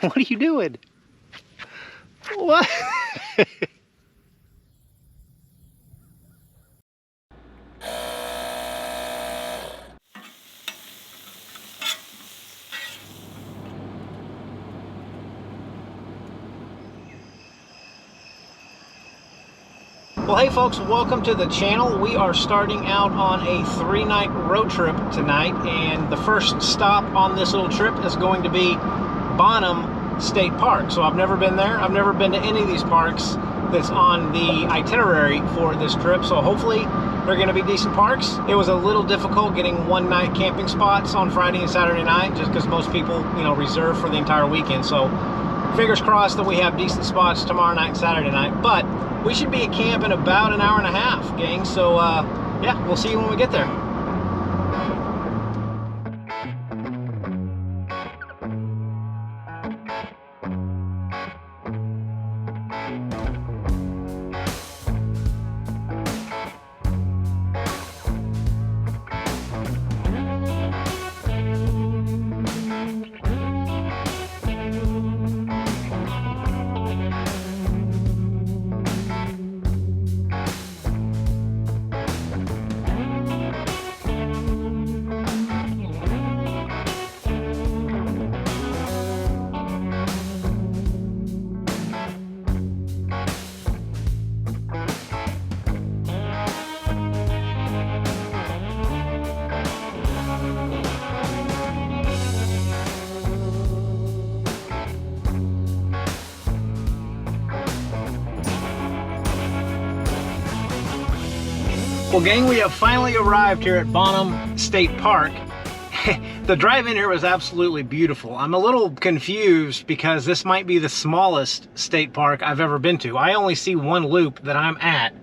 What are you doing? What? Well, hey folks, welcome to the channel. We are starting out on a 3-night road trip tonight, and the first stop on this little trip is going to be Bonham State Park. So I've never been there. I've never been to any of these parks that's on the itinerary for this trip, so hopefully they're going to be decent parks. It was a little difficult getting one-night camping spots on Friday and Saturday night, just because most people, you know, reserve for the entire weekend. So fingers crossed that we have decent spots tomorrow night and Saturday night. But we should be at camp in about an hour and a half, gang. So yeah, we'll see you when we get there. Well, gang, we have finally arrived here at Bonham State Park. The drive-in here was absolutely beautiful. I'm a little confused because this might be the smallest state park I've ever been to. I only see one loop that I'm at,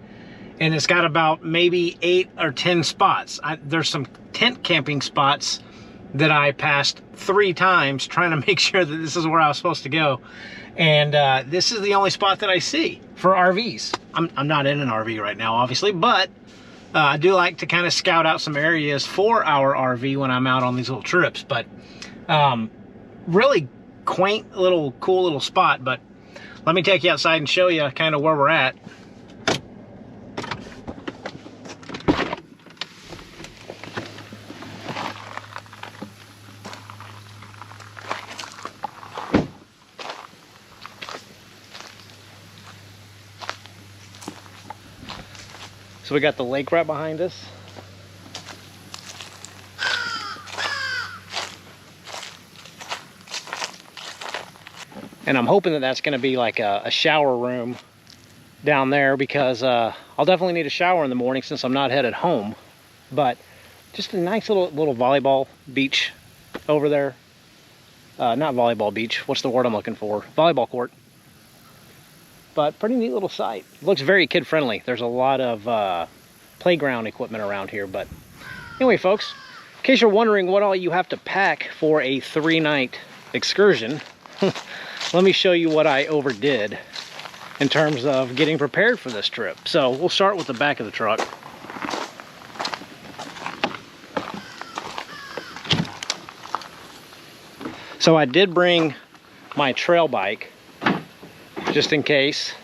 and it's got about maybe 8 or 10 spots. There's some tent camping spots that I passed 3 times trying to make sure that this is where I was supposed to go. And this is the only spot that I see for RVs. I'm not in an RV right now, obviously, but I do like to kind of scout out some areas for our RV when I'm out on these little trips. But really quaint little, cool little spot. But let me take you outside and show you kind of where we're at. So we got the lake right behind us. And I'm hoping that that's going to be like a shower room down there, because I'll definitely need a shower in the morning since I'm not headed home. But just a nice little volleyball beach over there. Not volleyball beach. What's the word I'm looking for? Volleyball court. But pretty neat little site. Looks very kid-friendly. There's a lot of playground equipment around here. But anyway, folks, in case you're wondering what all you have to pack for a 3-night excursion, let me show you what I overdid in terms of getting prepared for this trip. So we'll start with the back of the truck. So I did bring my trail bike, just in case.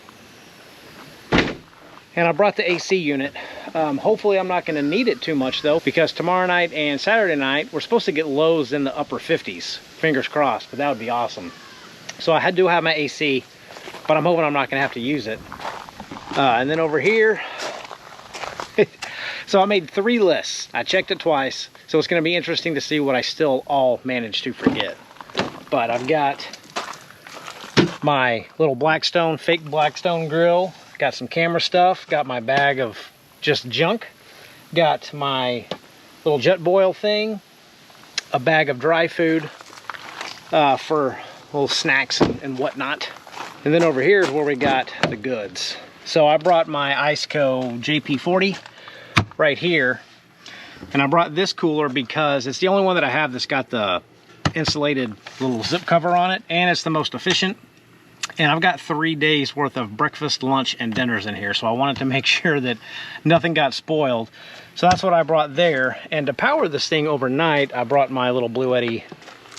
And I brought the AC unit. Hopefully I'm not going to need it too much though, because tomorrow night and Saturday night we're supposed to get lows in the upper 50s. Fingers crossed, but that would be awesome. So I had to have my AC, but I'm hoping I'm not going to have to use it. And then over here, so I made 3 lists. I checked it twice, so it's going to be interesting to see what I still all managed to forget. But I've got my little Blackstone, fake Blackstone grill, got some camera stuff, got my bag of just junk, got my little jet boil thing, a bag of dry food for little snacks and whatnot. And then over here is where we got the goods. So I brought my Iceco JP40 right here, and I brought this cooler because it's the only one that I have that's got the insulated little zip cover on it, and it's the most efficient. And I've got 3 days worth of breakfast, lunch, and dinners in here, so I wanted to make sure that nothing got spoiled. So that's what I brought there. And to power this thing overnight, I brought my little BLUETTI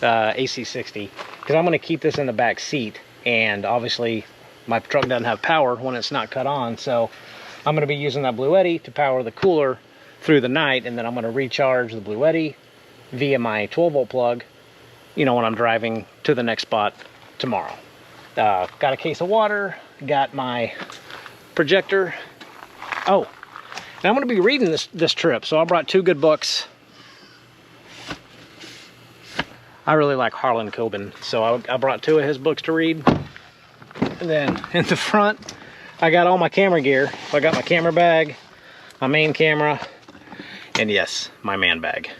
AC60. because I'm going to keep this in the back seat, and obviously my truck doesn't have power when it's not cut on, so I'm going to be using that BLUETTI to power the cooler through the night, and then I'm going to recharge the BLUETTI via my 12-volt plug, you know, when I'm driving to the next spot tomorrow. Got a case of water, got my projector. Oh, and I'm going to be reading this trip, so I brought 2 good books. I really like Harlan Coben, so I brought 2 of his books to read. And then in the front, I got all my camera gear. So I got my camera bag, my main camera, and yes, my man bag.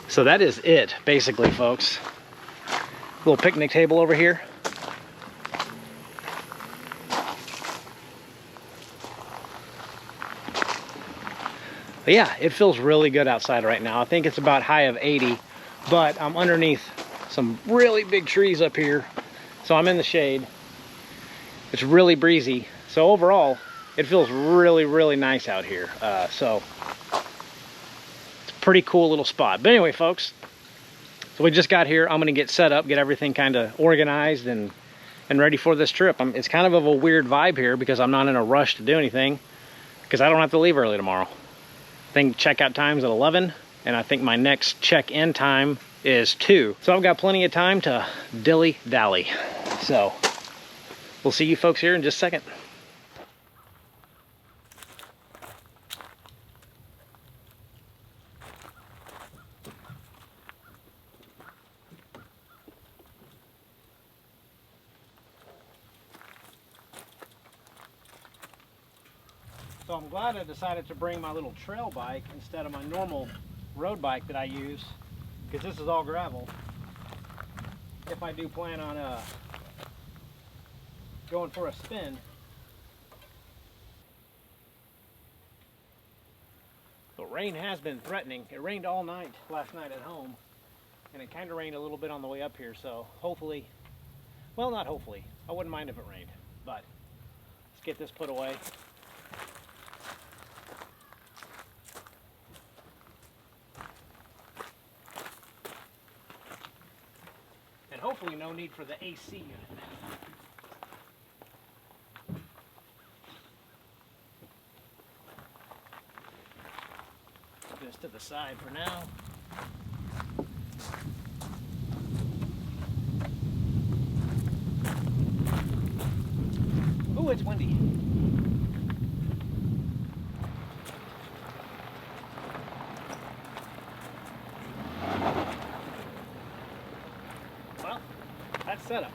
So that is it, basically, folks. Little picnic table over here. But yeah, it feels really good outside right now. I think it's about high of 80, but I'm underneath some really big trees up here, so I'm in the shade. It's really breezy, so overall it feels really, really nice out here. So it's a pretty cool little spot. But anyway, folks, so we just got here. I'm gonna get set up, get everything kind of organized and ready for this trip. It's kind of a weird vibe here because I'm not in a rush to do anything, because I don't have to leave early tomorrow. I think checkout time's at 11, and I think my next check-in time is 2. So I've got plenty of time to dilly-dally. So we'll see you folks here in just a second. So I'm glad I decided to bring my little trail bike instead of my normal road bike that I use, because this is all gravel. If I do plan on going for a spin. The rain has been threatening. It rained all night last night at home, and it kind of rained a little bit on the way up here, so hopefully, well, not hopefully, I wouldn't mind if it rained, but let's get this put away. Hopefully no need for the AC unit. Put this to the side for now. Oh, it's windy. That's set up.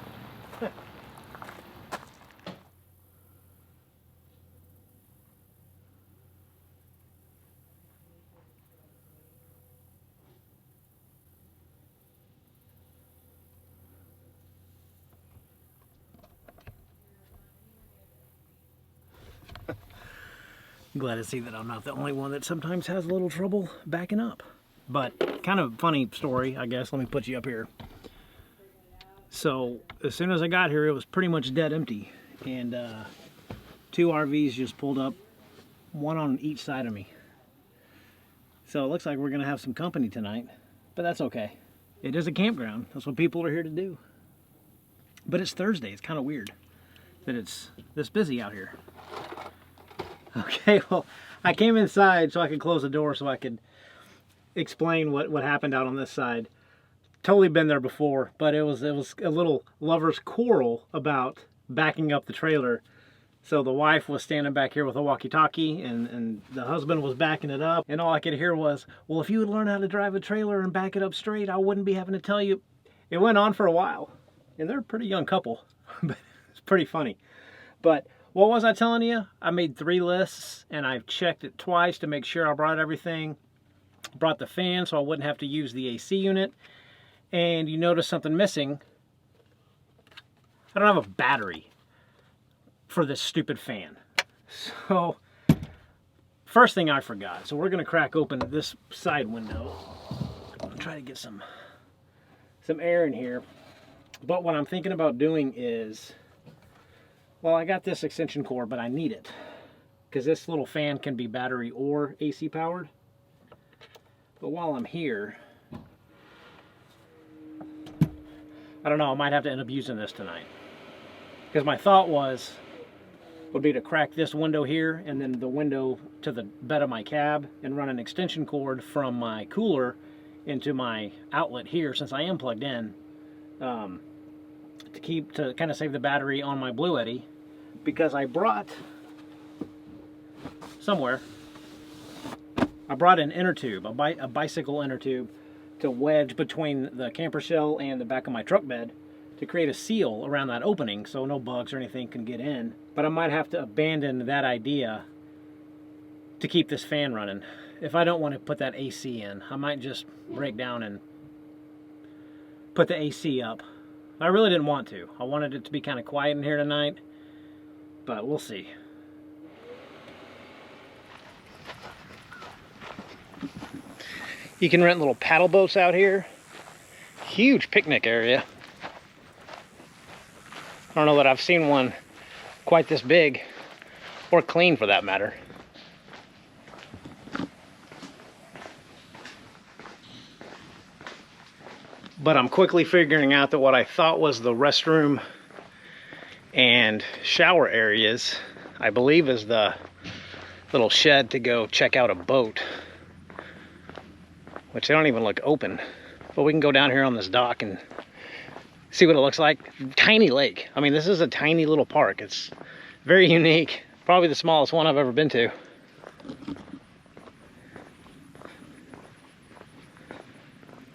I'm glad to see that I'm not the only one that sometimes has a little trouble backing up. But kind of funny story, I guess. Let me put you up here. So as soon as I got here, it was pretty much dead empty, and 2 RVs just pulled up, one on each side of me. So it looks like we're gonna have some company tonight, but that's okay. It is a campground. That's what people are here to do. But it's Thursday. It's kind of weird that it's this busy out here. Okay, well, I came inside so I could close the door so I could explain what happened out on this side. Totally been there before, but it was a little lover's quarrel about backing up the trailer. So the wife was standing back here with a walkie-talkie, and the husband was backing it up, and all I could hear was, well, if you would learn how to drive a trailer and back it up straight, I wouldn't be having to tell you. It went on for a while, and they're a pretty young couple, but it's pretty funny. But what was I telling you? I made 3 lists, and I've checked it twice to make sure I brought everything. Brought the fan so I wouldn't have to use the AC unit. And you notice something missing. I don't have a battery for this stupid fan. So, first thing I forgot. So we're going to crack open this side window. I'll try to get some air in here. But what I'm thinking about doing is, well, I got this extension cord, but I need it, because this little fan can be battery or AC powered. But while I'm here, I don't know, I might have to end up using this tonight. Because my thought would be to crack this window here and then the window to the bed of my cab and run an extension cord from my cooler into my outlet here, since I am plugged in, to kind of save the battery on my BLUETTI, because I brought an inner tube, a bicycle inner tube, to wedge between the camper shell and the back of my truck bed to create a seal around that opening so no bugs or anything can get in. But I might have to abandon that idea to keep this fan running. If I don't want to put that AC in, I might just break down and put the AC up. I really didn't want to. I wanted it to be kind of quiet in here tonight, but we'll see. You can rent little paddle boats out here. Huge picnic area. I don't know that I've seen one quite this big, or clean for that matter. But I'm quickly figuring out that what I thought was the restroom and shower areas, I believe, is the little shed to go check out a boat, which they don't even look open. But we can go down here on this dock and see what it looks like. Tiny lake. I mean, this is a tiny little park. It's very unique. Probably the smallest one I've ever been to.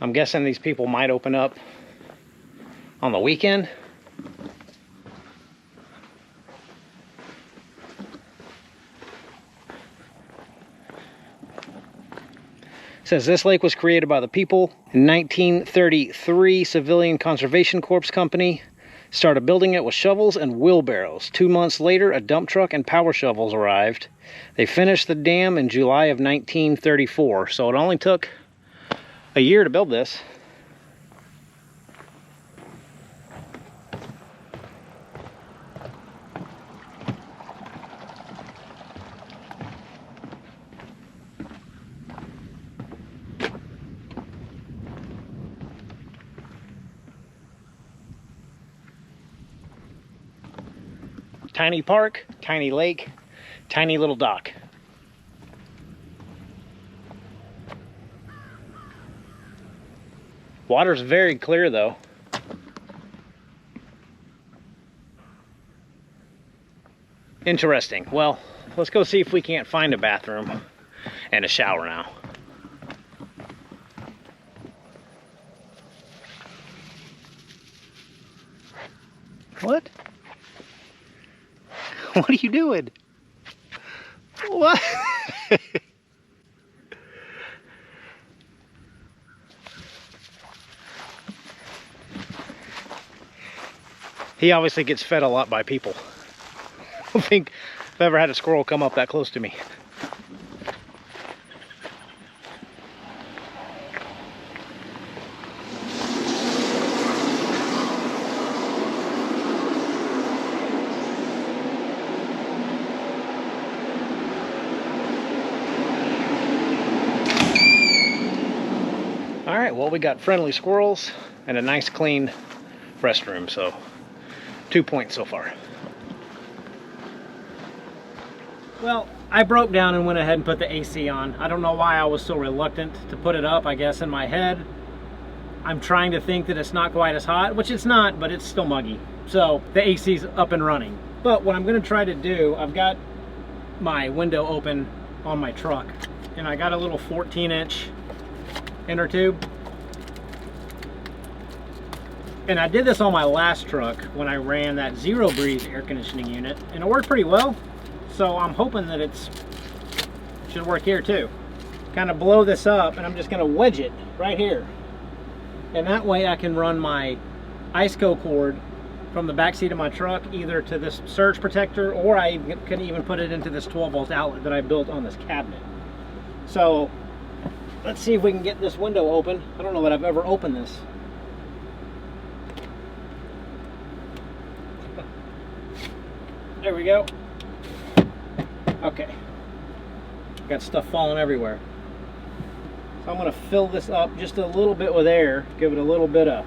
I'm guessing these people might open up on the weekend. It says this lake was created by the people in 1933. Civilian Conservation Corps Company started building it with shovels and wheelbarrows. 2 months later, a dump truck and power shovels arrived. They finished the dam in July of 1934, so it only took a year to build this. Tiny park, tiny lake, tiny little dock. Water's very clear though. Interesting. Well, let's go see if we can't find a bathroom and a shower now. What? What are you doing? What? He obviously gets fed a lot by people. I don't think I've ever had a squirrel come up that close to me. All right, well, we got friendly squirrels and a nice clean restroom, so 2 points so far. Well, I broke down and went ahead and put the AC on. I don't know why I was so reluctant to put it up. I guess in my head, I'm trying to think that it's not quite as hot, which it's not, but it's still muggy. So the AC's up and running. But what I'm gonna try to do, I've got my window open on my truck, and I got a little 14-inch inner tube. And I did this on my last truck when I ran that Zero Breeze air conditioning unit, and it worked pretty well. So I'm hoping that it should work here too. Kind of blow this up, and I'm just gonna wedge it right here. And that way I can run my Iceco cord from the back seat of my truck either to this surge protector, or I can even put it into this 12-volt outlet that I built on this cabinet. So let's see if we can get this window open. I don't know that I've ever opened this. There we go. Okay. Got stuff falling everywhere. So I'm going to fill this up just a little bit with air, give it a little bit of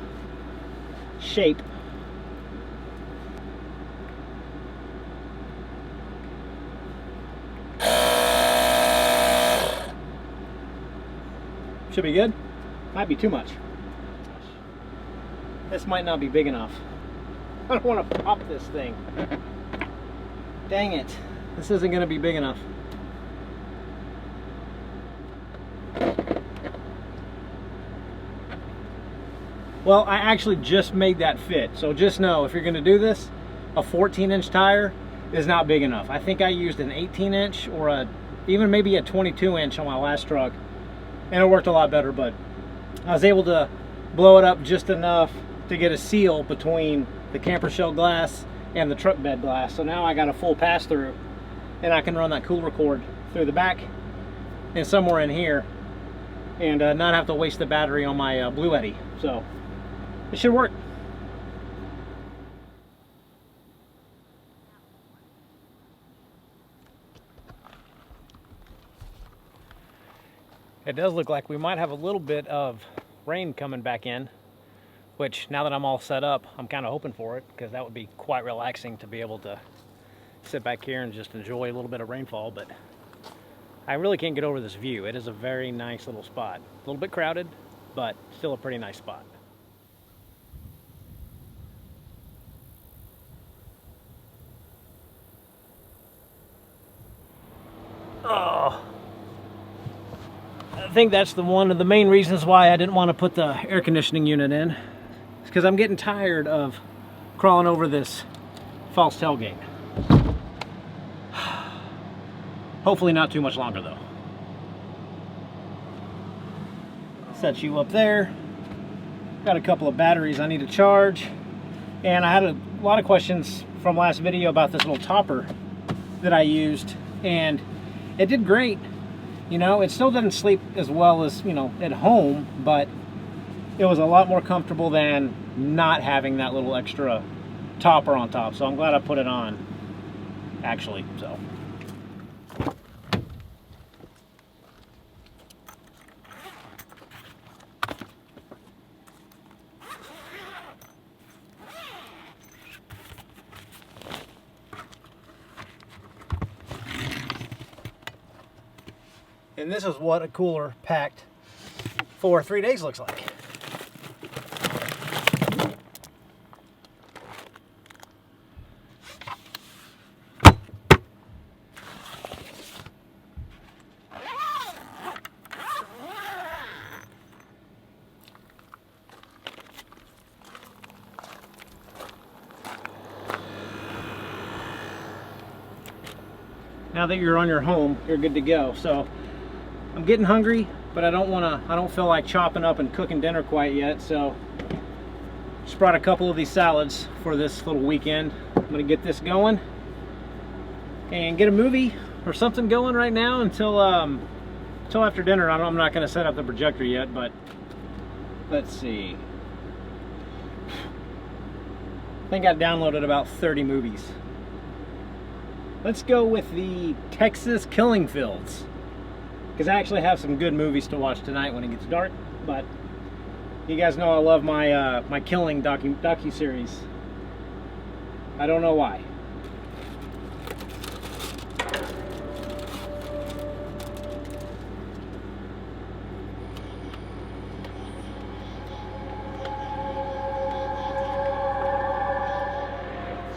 shape. Should be good. Might be too much. This might not be big enough. I don't want to pop this thing. Dang it. This isn't going to be big enough. Well, I actually just made that fit. So just know, if you're going to do this, a 14-inch tire is not big enough. I think I used an 18-inch or even maybe a 22-inch on my last truck, and it worked a lot better, but I was able to blow it up just enough to get a seal between the camper shell glass and the truck bed glass. So now I got a full pass-through, and I can run that cooler cord through the back and somewhere in here, and not have to waste the battery on my BLUETTI. So it should work. It does look like we might have a little bit of rain coming back in, which now that I'm all set up, I'm kind of hoping for it, because that would be quite relaxing to be able to sit back here and just enjoy a little bit of rainfall. But I really can't get over this view. It is a very nice little spot. A little bit crowded, but still a pretty nice spot. Oh, I think that's one of the main reasons why I didn't want to put the air conditioning unit in. It's because I'm getting tired of crawling over this false tailgate. Hopefully not too much longer though. Set you up there. Got a couple of batteries I need to charge. And I had a lot of questions from last video about this little topper that I used, and it did great. You know, it still doesn't sleep as well as, you know, at home, but it was a lot more comfortable than not having that little extra topper on top. So I'm glad I put it on, actually. So and this is what a cooler packed for 3 days looks like. Now that you're on your home, you're good to go. So I'm getting hungry, but I don't feel like chopping up and cooking dinner quite yet, so just brought a couple of these salads for this little weekend. I'm gonna get this going and get a movie or something going right now until after dinner. I'm not gonna set up the projector yet, but let's see. I think I downloaded about 30 movies. Let's go with the Texas Killing Fields, because I actually have some good movies to watch tonight when it gets dark. But you guys know I love my my killing docu-series. I don't know why.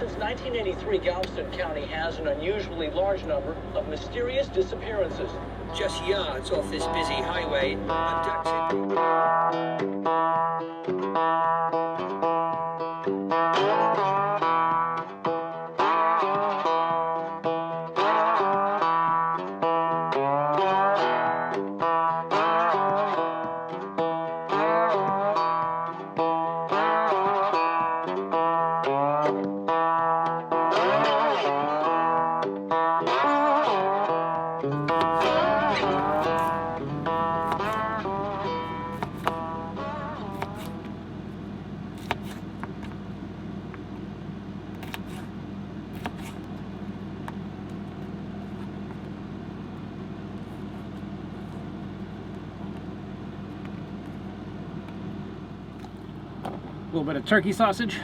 Since 1983, Galveston County has an unusually large number of mysterious disappearances. Just yards off this busy highway, little bit of turkey sausage.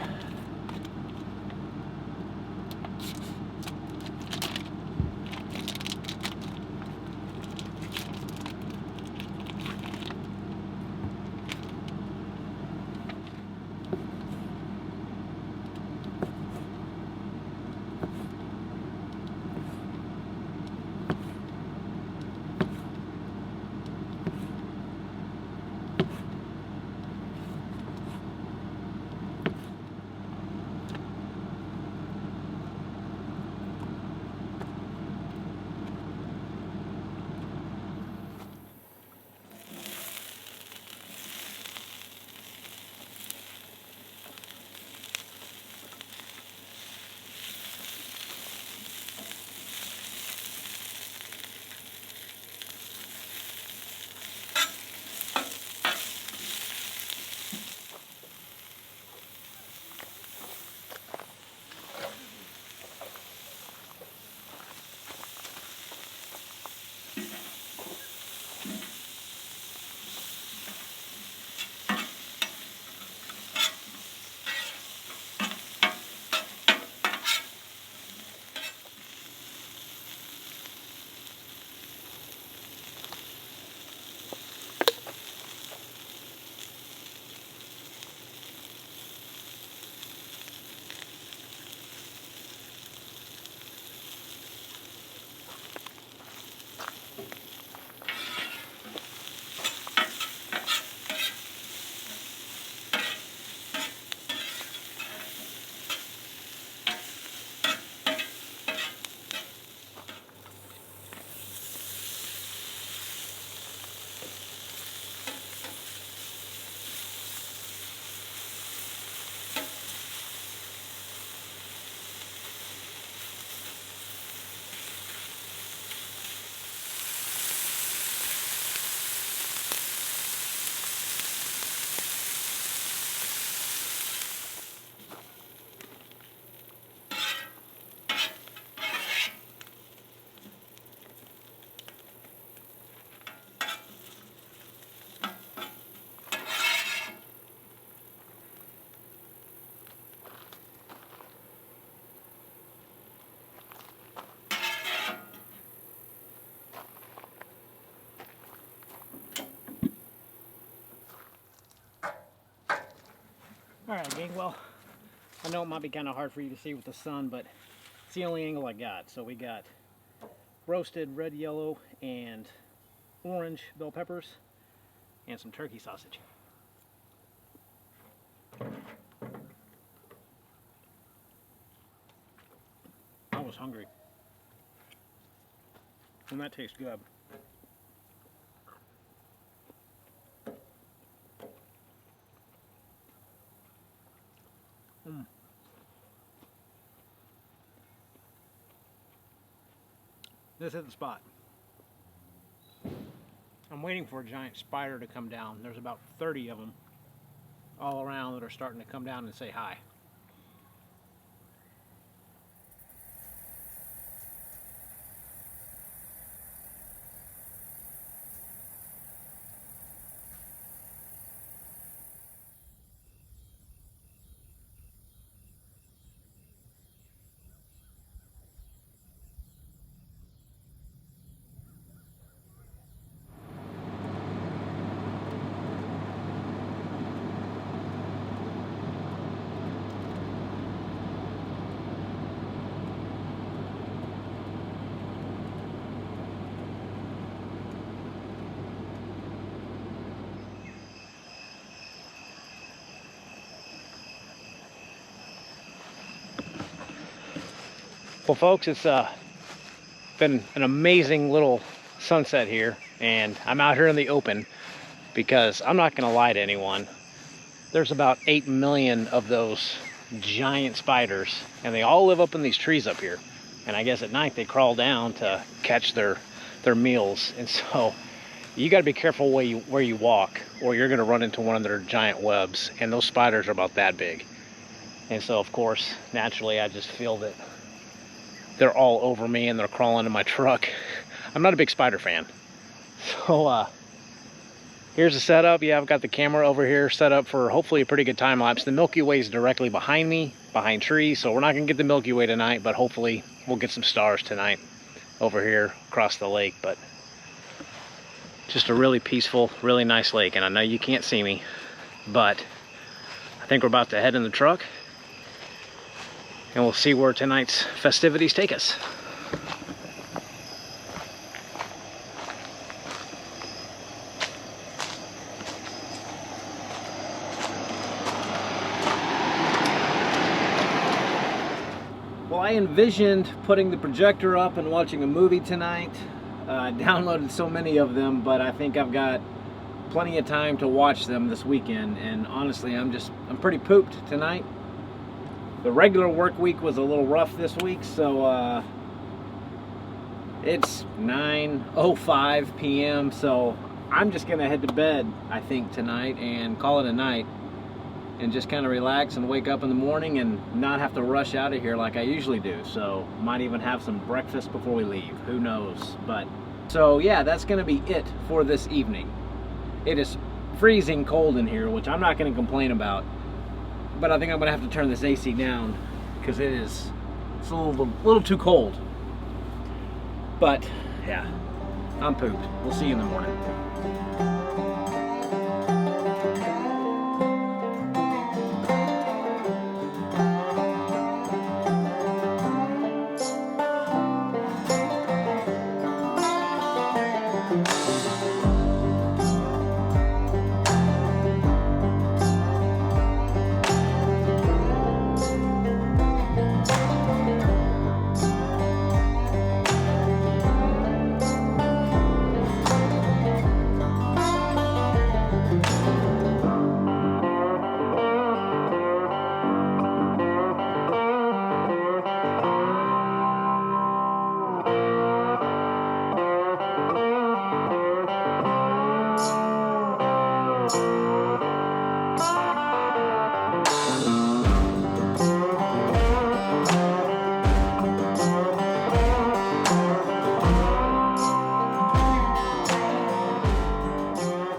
Alright gang, well, I know it might be kind of hard for you to see with the sun, but it's the only angle I got. So we got roasted red, yellow, and orange bell peppers, and some turkey sausage. I was hungry, and that tastes good. This is the spot. I'm waiting for a giant spider to come down. There's about 30 of them all around that are starting to come down and say hi. Well folks, it's been an amazing little sunset here, and I'm out here in the open because I'm not going to lie to anyone. There's about 8 million of those giant spiders, and they all live up in these trees up here. And I guess at night they crawl down to catch their meals. And so you got to be careful where you walk, or you're going to run into one of their giant webs. And those spiders are about that big. And so of course, naturally, I just feel that they're all over me and they're crawling in my truck. I'm not a big spider fan. So Here's the setup. Yeah, I've got the camera over here set up for hopefully a pretty good time lapse. The Milky Way is directly behind me, behind trees, so we're not gonna get the Milky Way tonight, but hopefully we'll get some stars tonight over here across the lake. But just a really peaceful, really nice lake. And I know you can't see me, but I think we're about to head in the truck and we'll see where tonight's festivities take us. Well, I envisioned putting the projector up and watching a movie tonight. I downloaded so many of them, but I think I've got plenty of time to watch them this weekend, and honestly, I'm pretty pooped tonight. The regular work week was a little rough this week, so it's 9:05 p.m., so I'm just gonna head to bed, I think, tonight and call it a night, and just kind of relax and wake up in the morning and not have to rush out of here like I usually do. So might even have some breakfast before we leave, who knows. But so yeah, that's gonna be it for this evening. It is freezing cold in here, which I'm not gonna complain about, but I think I'm gonna have to turn this AC down because it's a little too cold. But yeah, I'm pooped. We'll see you in the morning.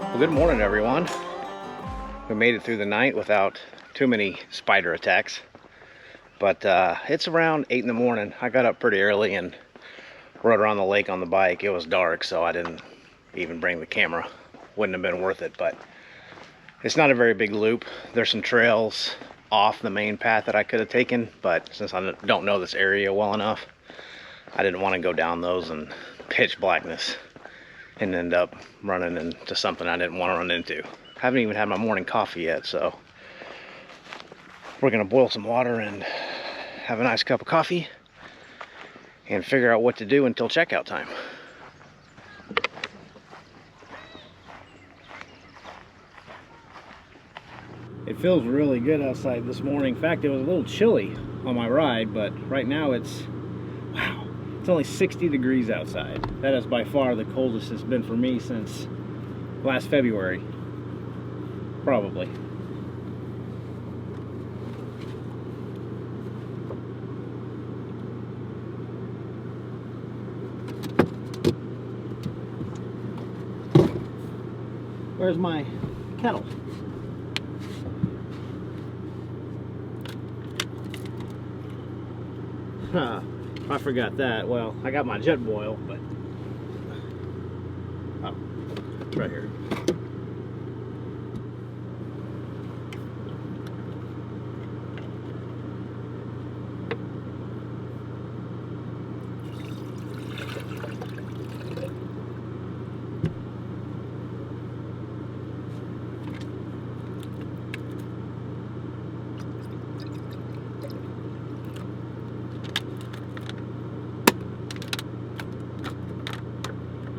Well, good morning, everyone. We made it through the night without too many spider attacks, but it's around 8 in the morning. I got up pretty early and rode around the lake on the bike. It was dark, so I didn't even bring the camera. Wouldn't have been worth it, but it's not a very big loop. There's some trails off the main path that I could have taken, but since I don't know this area well enough, I didn't want to go down those in pitch blackness and end up running into something I didn't want to run into. I haven't even had my morning coffee yet, so we're gonna boil some water and have a nice cup of coffee and figure out what to do until checkout time. It feels really good outside this morning. In fact, it was a little chilly on my ride, but right now it's, wow, it's only 60 degrees outside. That is by far the coldest it's been for me since last February, probably. Where's my kettle? Huh, I forgot that. Well, I got my jet boil, but oh, it's right here.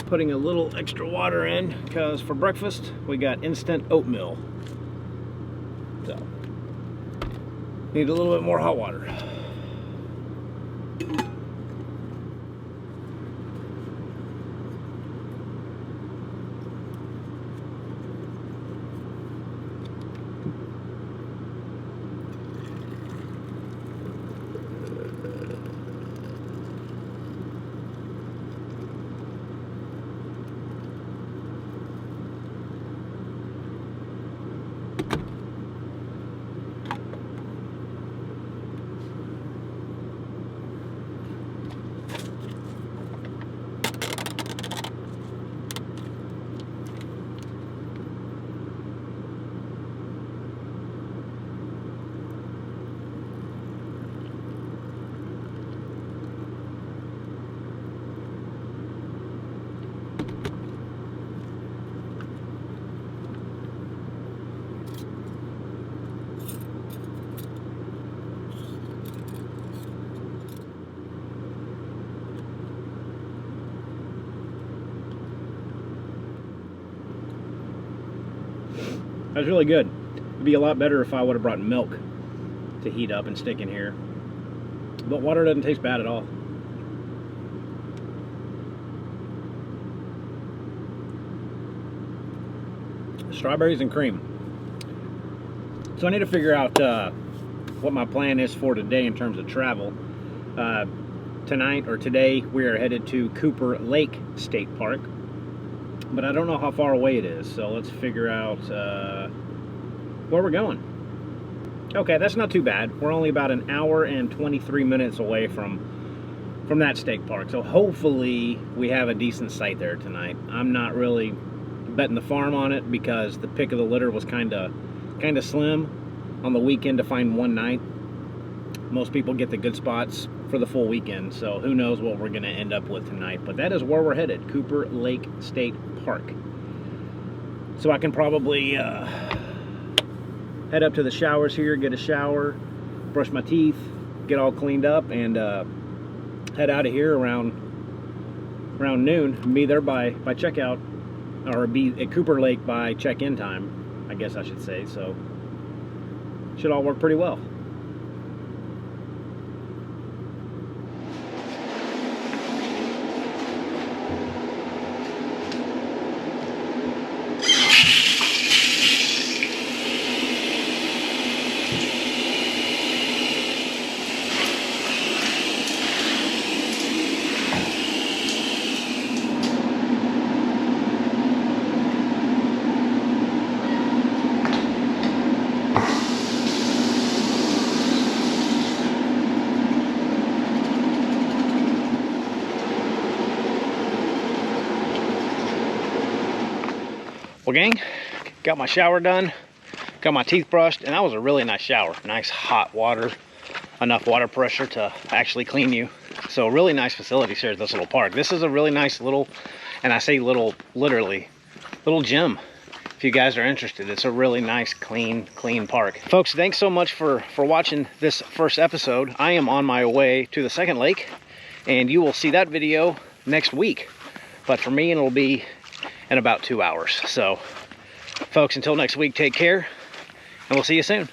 Putting a little extra water in because for breakfast we got instant oatmeal, so need a little bit more hot water. That's really good. It'd be a lot better if I would have brought milk to heat up and stick in here. But water doesn't taste bad at all. Strawberries and cream. So I need to figure out what my plan is for today in terms of travel. Tonight or today we are headed to Cooper Lake State Park, but I don't know how far away it is, so let's figure out where we're going. Okay, that's not too bad. We're only about an hour and 23 minutes away from that state park, so hopefully we have a decent site there tonight. I'm not really betting the farm on it because the pick of the litter was kind of slim on the weekend to find one night. Most people get the good spots for the full weekend, so who knows what we're going to end up with tonight. But that is where we're headed, Cooper Lake State Park. So I can probably head up to the showers here, get a shower, brush my teeth, get all cleaned up, and head out of here around noon, and be there by checkout, or be at Cooper Lake by check-in time, I guess I should say. So should all work pretty well. Well, gang, got my shower done, got my teeth brushed, and that was a really nice shower. Nice hot water, enough water pressure to actually clean you. So really nice facilities here at this little park. This is a really nice little, and I say little, literally, little gym. If you guys are interested, it's a really nice, clean park. Folks, thanks so much for watching this first episode. I am on my way to the second lake, and you will see that video next week. But for me, it'll be in about 2 hours. So folks, until next week, take care, and we'll see you soon.